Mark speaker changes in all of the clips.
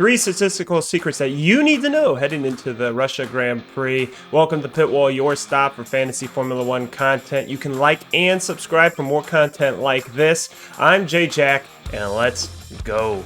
Speaker 1: 3 statistical secrets that you need to know heading into the Russia Grand Prix. Welcome to Pitwall, your stop for fantasy Formula One content. You can like and subscribe for more content like this. I'm Jay Jack, and let's go.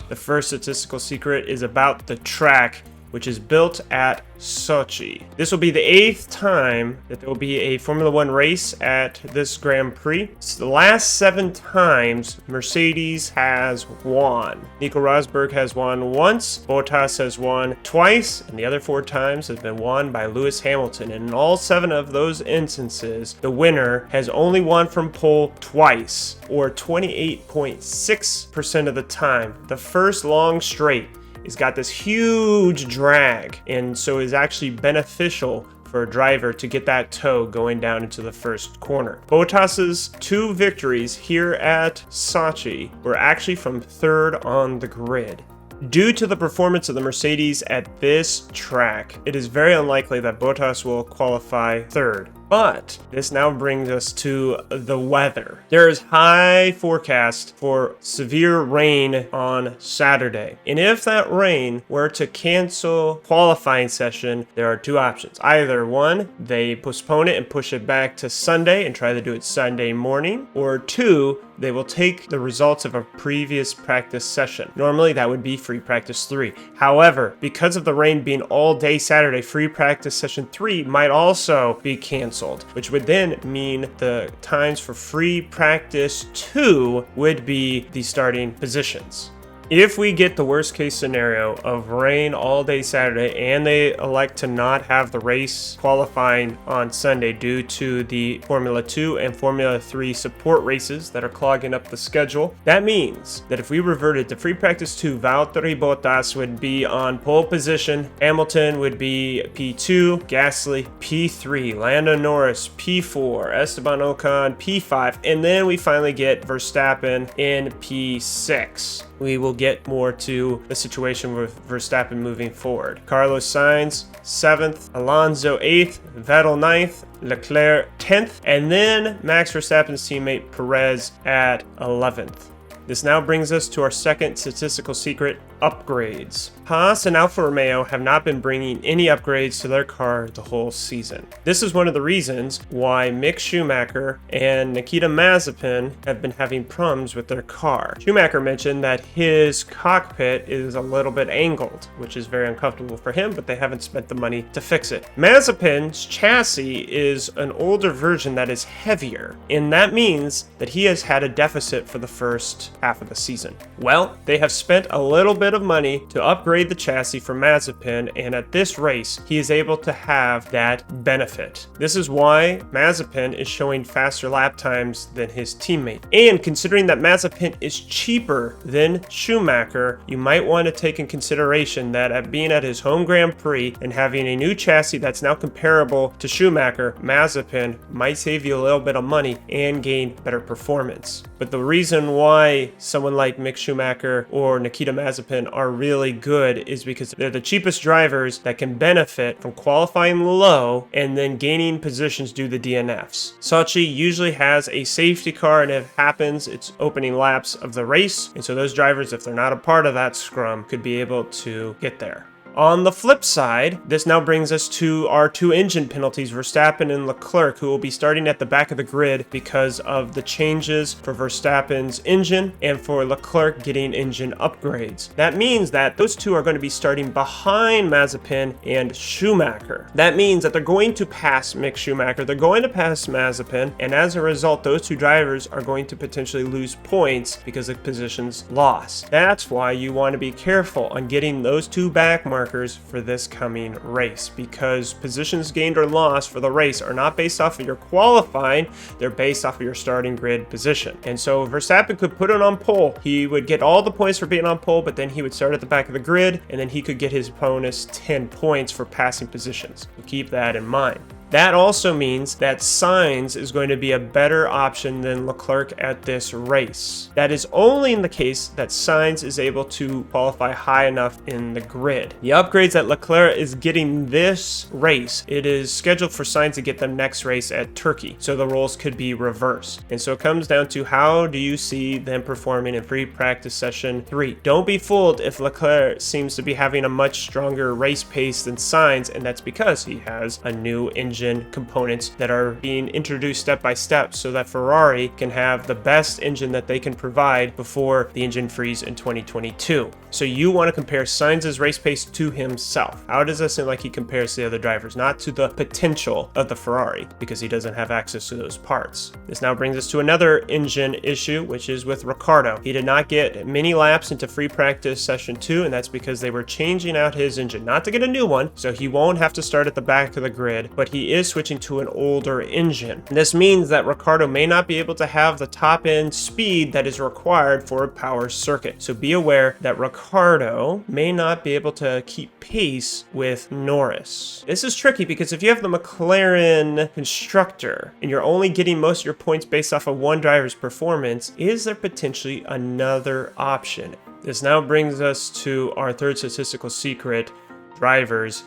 Speaker 1: The first statistical secret is about the track, which is built at Sochi. This will be the 8th time that there will be a Formula One race at this Grand Prix. It's the last 7 times Mercedes has won. Nico Rosberg has won once, Bottas has won twice, and the other 4 times has been won by Lewis Hamilton. And in all 7 of those instances, the winner has only won from pole twice, or 28.6% of the time. The first long straight has got this huge drag, and so is actually beneficial for a driver to get that toe going down into the first corner. Bottas's 2 victories here at Sochi were actually from 3rd on the grid. Due to the performance of the Mercedes at this track, it is very unlikely that Bottas will qualify 3rd. But this now brings us to the weather. There is high forecast for severe rain on Saturday. And if that rain were to cancel qualifying session, there are 2 options. Either 1, they postpone it and push it back to Sunday and try to do it Sunday morning, or 2, they will take the results of a previous practice session. Normally that would be free practice 3. However, because of the rain being all day Saturday, free practice session 3 might also be canceled, which would then mean the times for free practice 2 would be the starting positions. If we get the worst case scenario of rain all day Saturday and they elect to not have the race qualifying on Sunday due to the Formula 2 and Formula 3 support races that are clogging up the schedule, that means that if we reverted to free practice 2, Valtteri Bottas would be on pole position, Hamilton would be P2, Gasly P3, Lando Norris P4, Esteban Ocon P5, and then we finally get Verstappen in P6. We will get more to the situation with Verstappen moving forward. Carlos Sainz 7th, Alonso 8th, Vettel 9th, Leclerc 10th, and then Max Verstappen's teammate Perez at 11th. This now brings us to our second statistical secret, upgrades. Haas and Alfa Romeo have not been bringing any upgrades to their car the whole season. This is one of the reasons why Mick Schumacher and Nikita Mazepin have been having problems with their car. Schumacher mentioned that his cockpit is a little bit angled, which is very uncomfortable for him, but they haven't spent the money to fix it. Mazepin's chassis is an older version that is heavier, and that means that he has had a deficit for the first half of the season. Well, they have spent a little bit of money to upgrade the chassis for Mazepin, and at this race he is able to have that benefit. This is why Mazepin is showing faster lap times than his teammate. And considering that Mazepin is cheaper than Schumacher, you might want to take in consideration that at being at his home Grand Prix and having a new chassis that's now comparable to Schumacher, Mazepin might save you a little bit of money and gain better performance. But the reason why someone like Mick Schumacher or Nikita Mazepin are really good is because they're the cheapest drivers that can benefit from qualifying low and then gaining positions due to the DNFs. Sochi usually has a safety car, and if it happens, it's opening laps of the race, and so those drivers, if they're not a part of that scrum, could be able to get there. On the flip side, this now brings us to our 2 engine penalties, Verstappen and Leclerc, who will be starting at the back of the grid because of the changes for Verstappen's engine and for Leclerc getting engine upgrades. That means that those 2 are going to be starting behind Mazepin and Schumacher. That means that they're going to pass Mick Schumacher, they're going to pass Mazepin, and as a result, those 2 drivers are going to potentially lose points because of positions lost. That's why you want to be careful on getting those 2 back markers for this coming race, because positions gained or lost for the race are not based off of your qualifying, they're based off of your starting grid position. And so Verstappen could put it on pole, he would get all the points for being on pole, but then he would start at the back of the grid, and then he could get his bonus 10 points for passing positions. So keep that in mind. That also means that Sainz is going to be a better option than Leclerc at this race. That is only in the case that Sainz is able to qualify high enough in the grid. The upgrades that Leclerc is getting this race, it is scheduled for Sainz to get them next race at Turkey, so the roles could be reversed. And so it comes down to, how do you see them performing in free practice session 3? Don't be fooled if Leclerc seems to be having a much stronger race pace than Sainz, and that's because he has a new engine components that are being introduced step by step so that Ferrari can have the best engine that they can provide before the engine freeze in 2022. So you want to compare Sainz's race pace to himself. How does that seem like he compares to the other drivers? Not to the potential of the Ferrari, because he doesn't have access to those parts. This now brings us to another engine issue, which is with Ricciardo. He did not get many laps into free practice session 2, and that's because they were changing out his engine, not to get a new one, so he won't have to start at the back of the grid, but he is switching to an older engine. This means that Ricciardo may not be able to have the top end speed that is required for a power circuit. So be aware that Ricciardo may not be able to keep pace with Norris. This is tricky because if you have the McLaren constructor and you're only getting most of your points based off of one driver's performance, is there potentially another option? This now brings us to our third statistical secret: drivers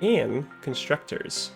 Speaker 1: and constructors.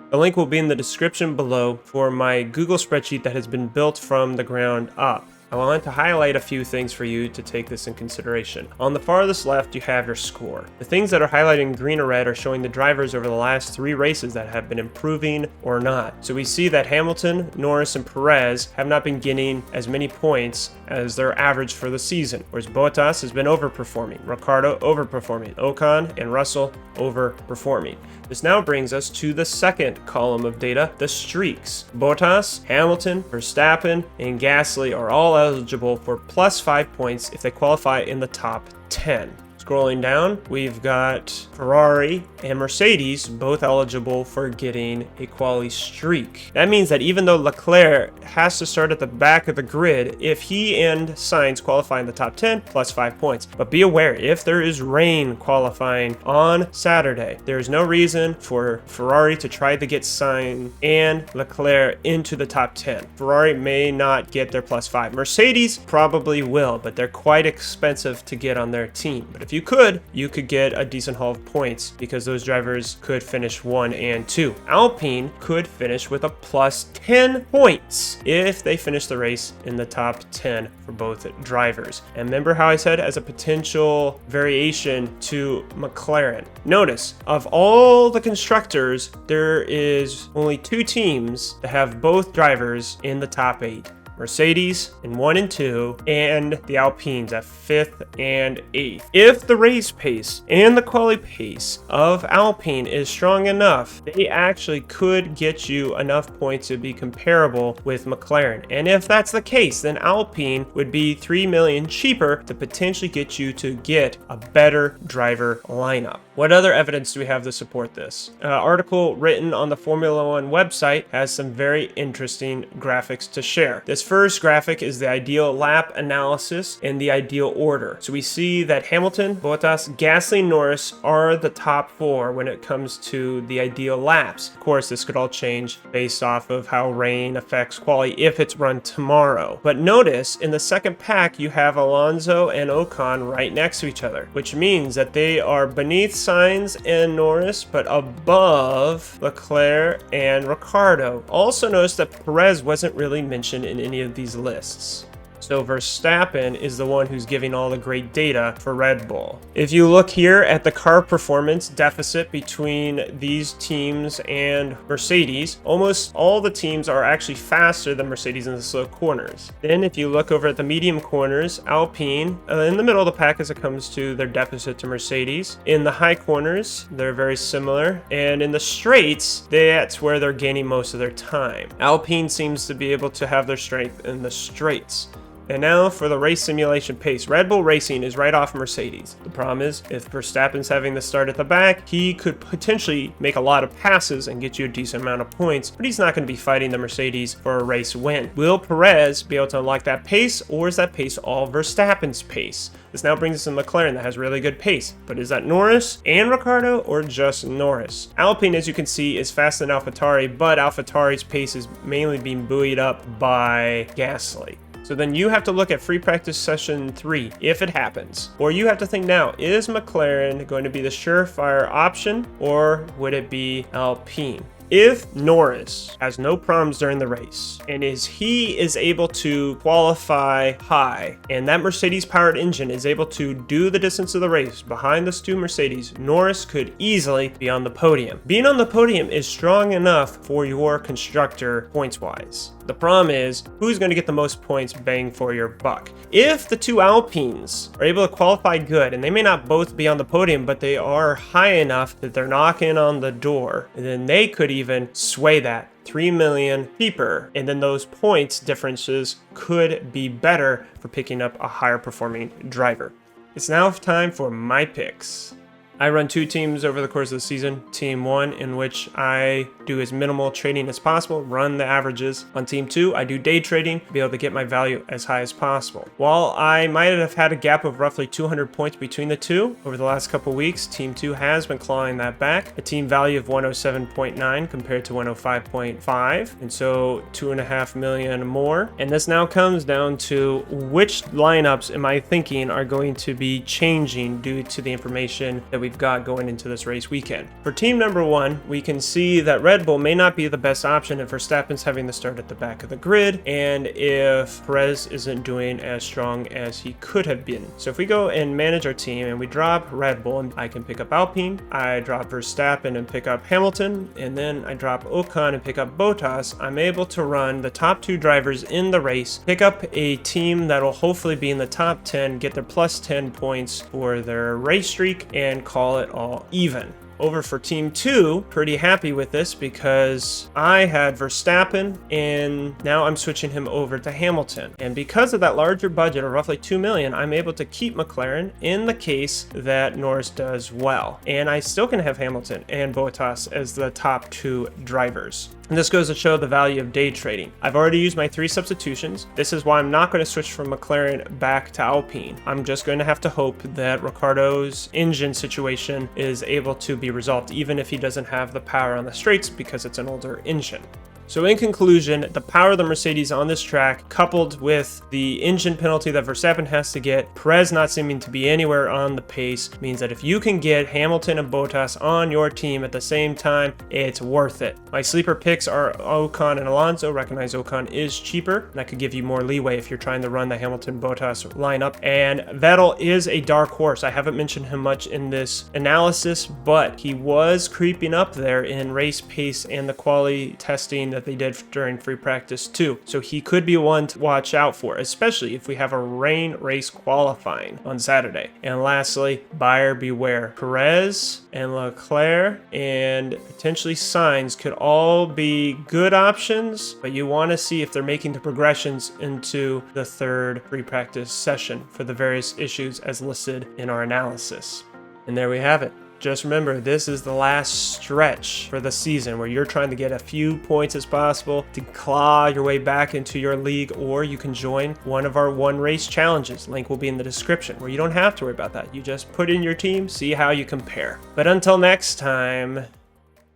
Speaker 1: The link will be in the description below for my Google spreadsheet that has been built from the ground up. I want to highlight a few things for you to take this in consideration. On the farthest left, you have your score. The things that are highlighted in green or red are showing the drivers over the last 3 races that have been improving or not. So we see that Hamilton, Norris, and Perez have not been getting as many points as their average for the season, whereas Bottas has been overperforming, Ricciardo overperforming, Ocon and Russell overperforming. This now brings us to the second column of data, the streaks. Bottas, Hamilton, Verstappen, and Gasly are all eligible for +5 points if they qualify in the top 10. Scrolling down, we've got Ferrari and Mercedes both eligible for getting a quali streak. That means that even though Leclerc has to start at the back of the grid, if he and Sainz qualify in the top 10, +5 points. But be aware, if there is rain qualifying on Saturday, there is no reason for Ferrari to try to get Sainz and Leclerc into the top 10. Ferrari may not get their +5. Mercedes probably will, but they're quite expensive to get on their team. But if you could get a decent haul of points because those drivers could finish 1 and 2. Alpine could finish with a +10 points if they finish the race in the top 10 for both drivers. And remember how I said as a potential variation to McLaren. Notice, of all the constructors, there is only 2 teams that have both drivers in the top 8. Mercedes in 1 and 2, and the Alpines at 5th and 8th. If the race pace and the quali pace of Alpine is strong enough, they actually could get you enough points to be comparable with McLaren. And if that's the case, then Alpine would be 3 million cheaper to potentially get you to get a better driver lineup. What other evidence do we have to support this? An article written on the Formula One website has some very interesting graphics to share. This first graphic is the ideal lap analysis in the ideal order. So we see that Hamilton, Bottas, Gasly, and Norris are the top 4 when it comes to the ideal laps. Of course, this could all change based off of how rain affects quali if it's run tomorrow. But notice in the second pack, you have Alonso and Ocon right next to each other, which means that they are beneath Sainz and Norris, but above Leclerc and Ricciardo. Also notice that Perez wasn't really mentioned in any of these lists. So Verstappen is the one who's giving all the great data for Red Bull. If you look here at the car performance deficit between these teams and Mercedes, almost all the teams are actually faster than Mercedes in the slow corners. Then if you look over at the medium corners, Alpine in the middle of the pack as it comes to their deficit to Mercedes. In the high corners, they're very similar. And in the straights, that's where they're gaining most of their time. Alpine seems to be able to have their strength in the straights. And now for the race simulation pace. Red Bull Racing is right off Mercedes. The problem is, if Verstappen's having the start at the back, he could potentially make a lot of passes and get you a decent amount of points, but he's not going to be fighting the Mercedes for a race win. Will Perez be able to unlock that pace, or is that pace all Verstappen's pace? This now brings us in McLaren that has really good pace, but is that Norris and Ricciardo or just Norris? Alpine, as you can see, is faster than AlphaTauri, but AlphaTauri's pace is mainly being buoyed up by Gasly. So then you have to look at free practice session 3, if it happens. Or you have to think now, is McLaren going to be the surefire option, or would it be Alpine? If Norris has no problems during the race, and he is able to qualify high, and that Mercedes powered engine is able to do the distance of the race behind those two Mercedes, Norris could easily be on the podium. Being on the podium is strong enough for your constructor points wise. The problem is, who's going to get the most points bang for your buck? If the two Alpines are able to qualify good, and they may not both be on the podium, but they are high enough that they're knocking on the door, then they could even sway that 3 million cheaper, and then those points differences could be better for picking up a higher performing driver. It's now time for my picks. I run 2 teams over the course of the season. Team 1, in which I do as minimal trading as possible, run the averages. On Team 2, I do day trading to be able to get my value as high as possible. While I might have had a gap of roughly 200 points between the two over the last couple weeks, Team 2 has been clawing that back. A team value of 107.9 compared to 105.5, and so 2.5 million more. And this now comes down to which lineups am I thinking are going to be changing due to the information that we've got going into this race weekend. For team number 1, we can see that Red Bull may not be the best option if Verstappen's having the start at the back of the grid, and if Perez isn't doing as strong as he could have been. So if we go and manage our team and we drop Red Bull, and I can pick up Alpine, I drop Verstappen and pick up Hamilton, and then I drop Ocon and pick up Bottas, I'm able to run the top 2 drivers in the race, pick up a team that'll hopefully be in the top 10, get their plus 10 points for their race streak, and call it all even. Over for team 2, pretty happy with this because I had Verstappen and now I'm switching him over to Hamilton. And because of that larger budget of roughly 2 million, I'm able to keep McLaren in the case that Norris does well. And I still can have Hamilton and Bottas as the top 2 drivers. And this goes to show the value of day trading. I've already used my 3 substitutions. This is why I'm not going to switch from McLaren back to Alpine. I'm just going to have to hope that Ricciardo's engine situation is able to be resolved, even if he doesn't have the power on the straights because it's an older engine. So in conclusion, the power of the Mercedes on this track, coupled with the engine penalty that Verstappen has to get, Perez not seeming to be anywhere on the pace, means that if you can get Hamilton and Bottas on your team at the same time, it's worth it. My sleeper picks are Ocon and Alonso. Recognize Ocon is cheaper. That could give you more leeway if you're trying to run the Hamilton-Bottas lineup. And Vettel is a dark horse. I haven't mentioned him much in this analysis, but he was creeping up there in race pace and the quality testing that they did during free practice too. So he could be one to watch out for, especially if we have a rain race qualifying on Saturday. And lastly, buyer beware. Perez and Leclerc and potentially Sainz could all be good options, but you want to see if they're making the progressions into the 3rd free practice session for the various issues as listed in our analysis. And there we have it. Just remember, this is the last stretch for the season where you're trying to get a few points as possible to claw your way back into your league, or you can join one of our 1 race challenges. Link will be in the description, where you don't have to worry about that. You just put in your team, see how you compare. But until next time,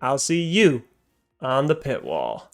Speaker 1: I'll see you on the pit wall.